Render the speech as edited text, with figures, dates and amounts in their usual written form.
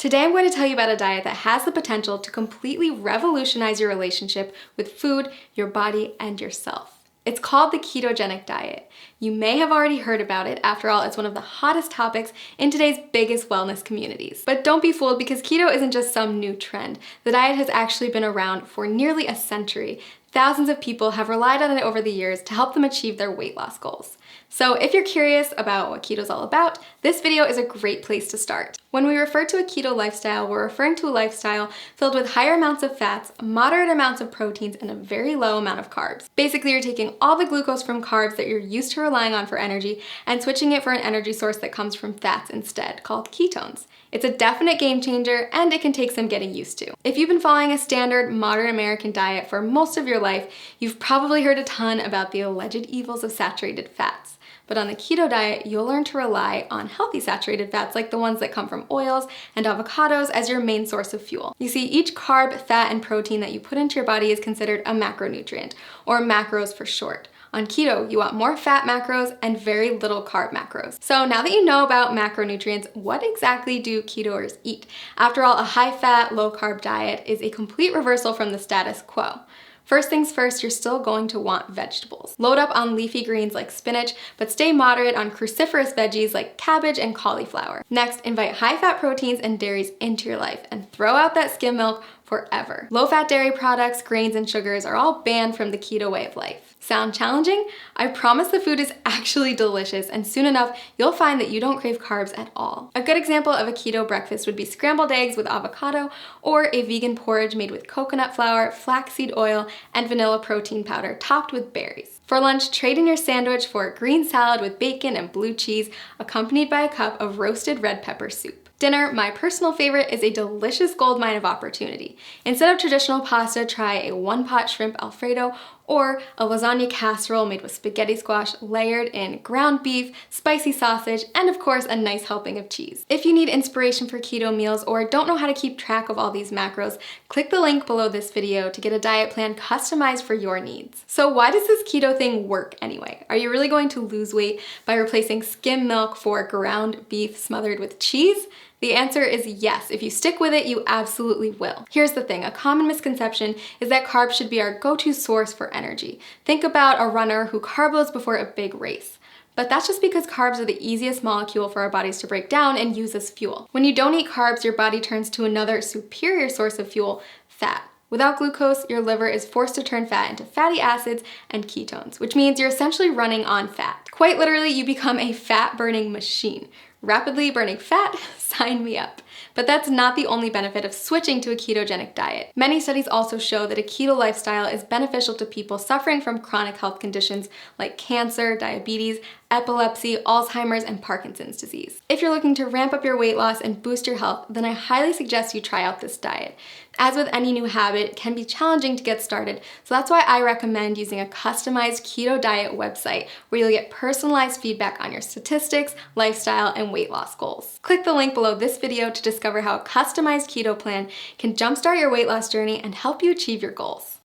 Today I'm going to tell you about a diet that has the potential to completely revolutionize your relationship with food, your body, and yourself. It's called the ketogenic diet. You may have already heard about it. After all, it's one of the hottest topics in today's biggest wellness communities. But don't be fooled, because keto isn't just some new trend. The diet has actually been around for nearly a century. Thousands of people have relied on it over the years to help them achieve their weight loss goals. So if you're curious about what keto is all about, this video is a great place to start. When we refer to a keto lifestyle, we're referring to a lifestyle filled with higher amounts of fats, moderate amounts of proteins, and a very low amount of carbs. Basically, you're taking all the glucose from carbs that you're used to relying on for energy and switching it for an energy source that comes from fats instead, called ketones. It's a definite game changer, and it can take some getting used to. If you've been following a standard modern American diet for most of your life, you've probably heard a ton about the alleged evils of saturated fats. But on the keto diet, you'll learn to rely on healthy saturated fats like the ones that come from oils and avocados as your main source of fuel. You see, each carb, fat, and protein that you put into your body is considered a macronutrient, or macros for short. On keto, you want more fat macros and very little carb macros. So now that you know about macronutrients, what exactly do ketoers eat? After all, a high-fat, low-carb diet is a complete reversal from the status quo. First things first, you're still going to want vegetables. Load up on leafy greens like spinach, but stay moderate on cruciferous veggies like cabbage and cauliflower. Next, invite high-fat proteins and dairies into your life and throw out that skim milk forever. Low-fat dairy products, grains, and sugars are all banned from the keto way of life. Sound challenging? I promise the food is actually delicious, and soon enough, you'll find that you don't crave carbs at all. A good example of a keto breakfast would be scrambled eggs with avocado, or a vegan porridge made with coconut flour, flaxseed oil, and vanilla protein powder topped with berries. For lunch, trade in your sandwich for a green salad with bacon and blue cheese, accompanied by a cup of roasted red pepper soup. Dinner, my personal favorite, is a delicious goldmine of opportunity. Instead of traditional pasta, try a one-pot shrimp Alfredo or a lasagna casserole made with spaghetti squash layered in ground beef, spicy sausage, and of course a nice helping of cheese. If you need inspiration for keto meals or don't know how to keep track of all these macros, click the link below this video to get a diet plan customized for your needs. So why does this keto thing work anyway? Are you really going to lose weight by replacing skim milk for ground beef smothered with cheese? The answer is yes. If you stick with it, you absolutely will. Here's the thing, a common misconception is that carbs should be our go-to source for energy. Think about a runner who carb loads before a big race. But that's just because carbs are the easiest molecule for our bodies to break down and use as fuel. When you don't eat carbs, your body turns to another superior source of fuel, fat. Without glucose, your liver is forced to turn fat into fatty acids and ketones, which means you're essentially running on fat. Quite literally, you become a fat-burning machine. Rapidly burning fat? Sign me up. But that's not the only benefit of switching to a ketogenic diet. Many studies also show that a keto lifestyle is beneficial to people suffering from chronic health conditions like cancer, diabetes, epilepsy, Alzheimer's, and Parkinson's disease. If you're looking to ramp up your weight loss and boost your health, then I highly suggest you try out this diet. As with any new habit, it can be challenging to get started, so that's why I recommend using a customized keto diet website where you'll get personalized feedback on your statistics, lifestyle, and weight loss goals. Click the link below this video to discover how a customized keto plan can jumpstart your weight loss journey and help you achieve your goals.